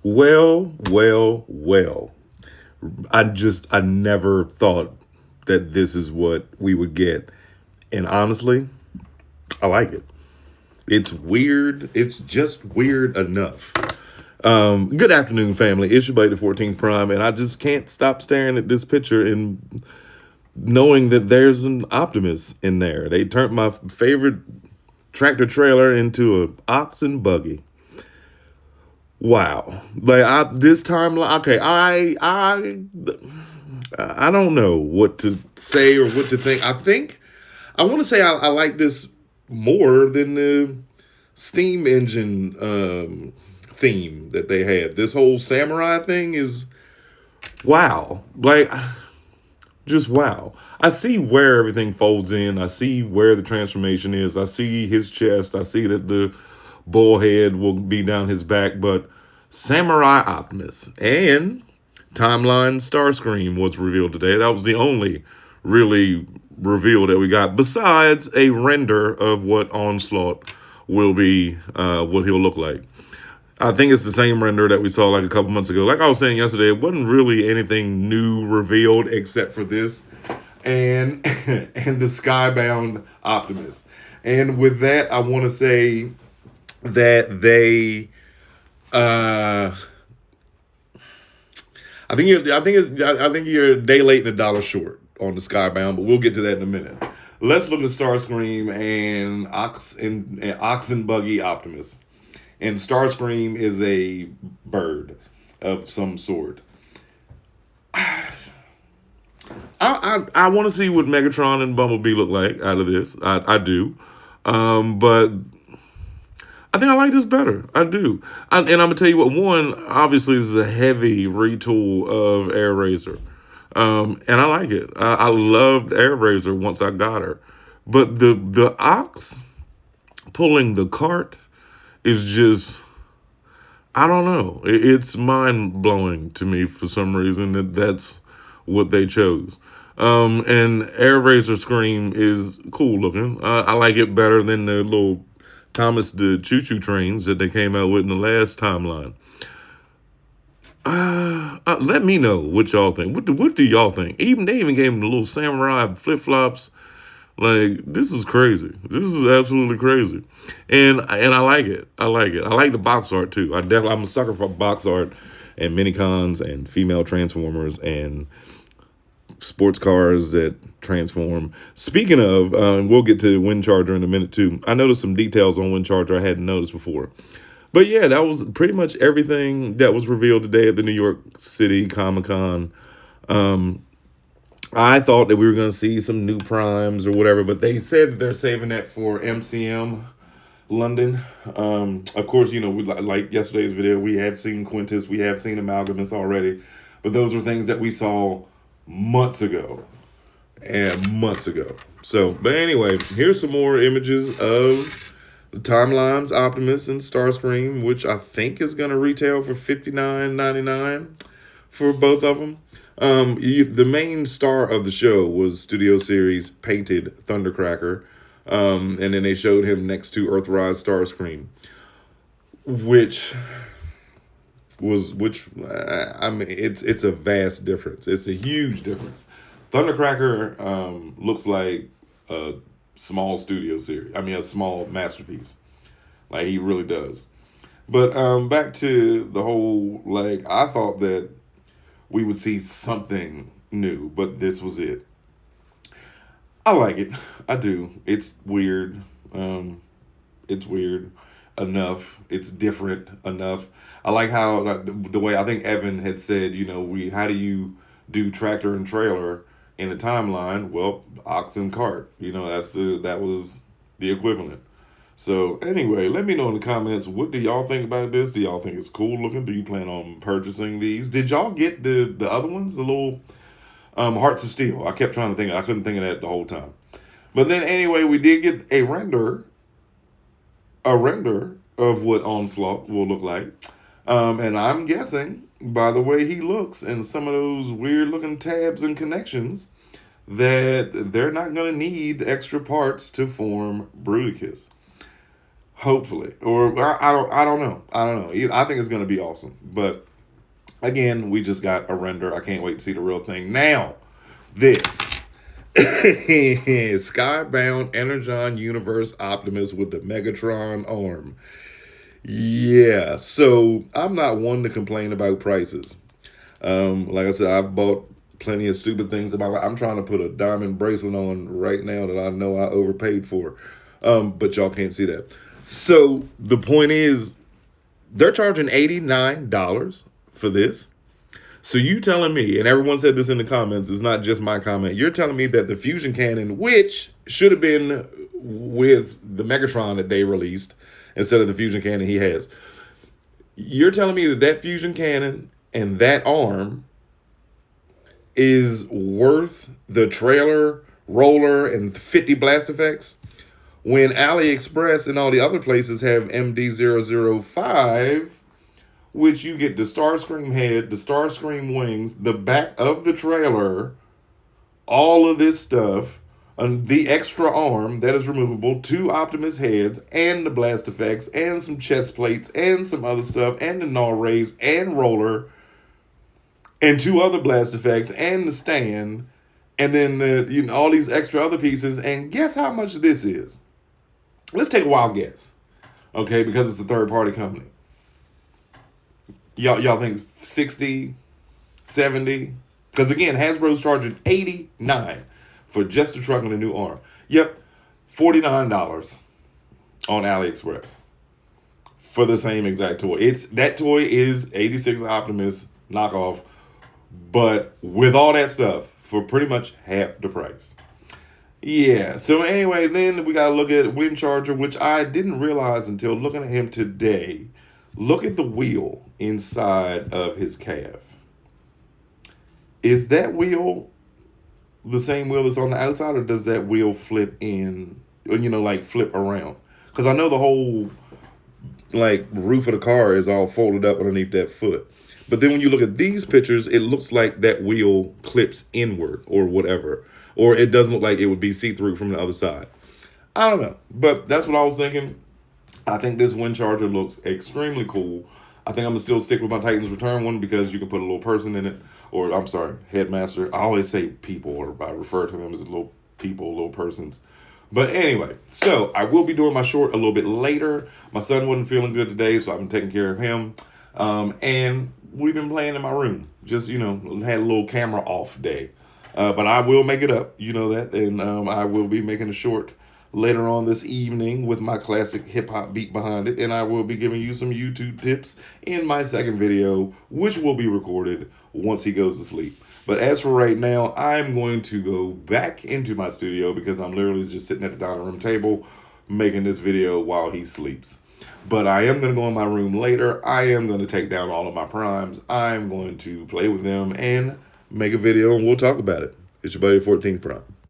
Well. I never thought that this is what we would get. And honestly, I like it. It's weird. It's just weird enough. Good afternoon, family. It's your buddy, the 14th Prime, and I just can't stop staring at this picture and knowing that there's an Optimus in there. They turned my favorite tractor trailer into a ox and buggy. Wow. This time, okay, I don't know what to say or what to think. I want to say I like this more than the steam engine theme that they had. This whole samurai thing is wow. Just wow. I see where everything folds in. I see where the transformation is. I see his chest. I see that the bull head will be down his back. But Samurai Optimus and Timeline Starscream was revealed today. That was the only really reveal that we got, besides a render of what Onslaught will be, what he'll look like. I think it's the same render that we saw like a couple months ago. Like I was saying yesterday, it wasn't really anything new revealed except for this and and the Skybound Optimus. And with that, I want to say that they, I think you're a day late and a dollar short on the Skybound, but we'll get to that in a minute. Let's look at Starscream and Ox and Buggy Optimus. And Starscream is a bird of some sort. I want to see what Megatron and Bumblebee look like out of this. I do. But I think I like this better. I do. And I'm going to tell you what. One, obviously, this is a heavy retool of Air Razor. And I like it. I loved Air Razor once I got her. But the ox pulling the cart is just, I don't know. It's mind-blowing to me for some reason that's what they chose. And Air Razor Scream is cool looking. I like it better than the little Thomas the Choo-Choo trains that they came out with in the last timeline. Let me know what y'all think. What do y'all think? They even gave him the little samurai flip-flops. Like, this is crazy. This is absolutely crazy. And I like it. I like the box art too. I'm a sucker for box art and mini cons and female transformers and sports cars that transform. Speaking of, we'll get to Wind Charger in a minute too. I noticed some details on Wind Charger I hadn't noticed before. But yeah, that was pretty much everything that was revealed today at the New York City Comic-Con. I thought that we were going to see some new primes or whatever, but they said that they're saving that for MCM London. Of course, we like yesterday's video, we have seen Quintus, we have seen Amalgamus already, but those were things that we saw months ago. So, but anyway, here's some more images of the Timelines Optimus and Starscream, which I think is going to retail for $59.99 for both of them. The main star of the show was Studio Series painted Thundercracker, and then they showed him next to Earthrise Starscream, which I mean, it's a vast difference. It's a huge difference. Thundercracker looks like a small Studio Series. I mean, a small masterpiece. Like, he really does. But back to the whole, I thought that we would see something new, but this was it. I like it. I do. It's weird. It's weird enough. It's different enough. I like how the way I think Evan had said, how do you do tractor and trailer in a timeline? Well, ox and cart. That was the equivalent. So anyway, let me know in the comments, what do y'all think about this? Do y'all think it's cool looking? Do you plan on purchasing these? Did y'all get the other ones, the little Hearts of Steel? I kept trying to think. I couldn't think of that the whole time. But then anyway, we did get a render of what Onslaught will look like. And I'm guessing, by the way he looks and some of those weird looking tabs and connections, that they're not going to need extra parts to form Bruticus. Hopefully, or I don't know. I don't know. I think it's going to be awesome. But again, we just got a render. I can't wait to see the real thing. Now, this Skybound Energon Universe Optimus with the Megatron arm. Yeah, so I'm not one to complain about prices. Like I said, I've bought plenty of stupid things about it. I'm trying to put a diamond bracelet on right now that I know I overpaid for. But y'all can't see that. So the point is, they're charging $89 for this. So you telling me, and everyone said this in the comments, it's not just my comment. You're telling me that the fusion cannon, which should have been with the Megatron that they released instead of the fusion cannon he has, you're telling me that that fusion cannon and that arm is worth the trailer, roller, and 50 blast effects? When AliExpress and all the other places have MD005, which you get the Starscream head, the Starscream wings, the back of the trailer, all of this stuff, the extra arm that is removable, 2 Optimus heads, and the blast effects, and some chest plates, and some other stuff, and the null raise, and roller, and 2 other blast effects, and the stand, and then all these extra other pieces. And guess how much this is? Let's take a wild guess, okay? Because it's a third-party company. Y'all think 60, 70? Because again, Hasbro's charging $89 for just the truck and the new arm. Yep, $49 on AliExpress for the same exact toy. That toy is 86 Optimus knockoff, but with all that stuff for pretty much half the price. Yeah, so anyway, then we got to look at Wind Charger, which I didn't realize until looking at him today. Look at the wheel inside of his calf. Is that wheel the same wheel that's on the outside, or does that wheel flip in, like flip around? Because I know the whole roof of the car is all folded up underneath that foot. But then when you look at these pictures, it looks like that wheel clips inward or whatever. Or it doesn't look like it would be see-through from the other side. I don't know. But that's what I was thinking. I think this Wind Charger looks extremely cool. I think I'm going to still stick with my Titans Return one because you can put a little person in it. Or, I'm sorry, Headmaster. I always say people, or I refer to them as little people, little persons. But anyway, so I will be doing my short a little bit later. My son wasn't feeling good today, so I've been taking care of him. And we've been playing in my room. Just, had a little camera off day. But I will make it up, you know that. And I will be making a short later on this evening with my classic hip-hop beat behind it. And I will be giving you some YouTube tips in my second video, which will be recorded once he goes to sleep. But as for right now, I'm going to go back into my studio because I'm literally just sitting at the dining room table making this video while he sleeps. But I am going to go in my room later. I am going to take down all of my primes. I'm going to play with them and make a video, and we'll talk about it. It's your buddy 14th Prime.